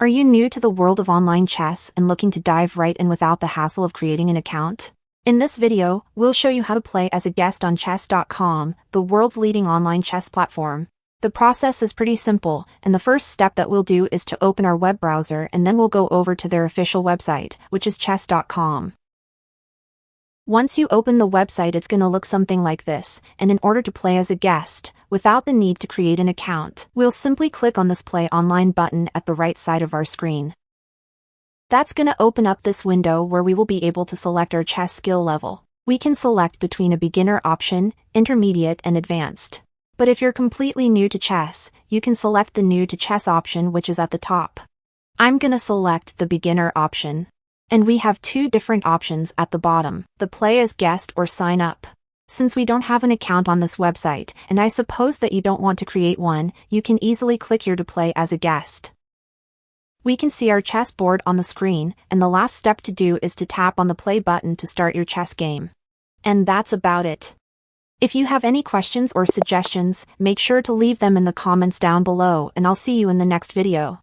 Are you new to the world of online chess and looking to dive right in without the hassle of creating an account? In this video, we'll show you how to play as a guest on chess.com, the world's leading online chess platform. The process is pretty simple, and the first step that we'll do is to open our web browser, and then we'll go over to their official website, which is chess.com. Once you open the website, it's gonna look something like this, and in order to play as a guest, without the need to create an account, we'll simply click on this Play Online button at the right side of our screen. That's gonna open up this window where we will be able to select our chess skill level. We can select between a beginner option, intermediate, and advanced. But if you're completely new to chess, you can select the New to Chess option, which is at the top. I'm gonna select the beginner option. And we have two different options at the bottom, the Play as Guest or Sign Up. Since we don't have an account on this website, and I suppose that you don't want to create one, you can easily click here to play as a guest. We can see our chessboard on the screen, and the last step to do is to tap on the play button to start your chess game. And that's about it. If you have any questions or suggestions, make sure to leave them in the comments down below, and I'll see you in the next video.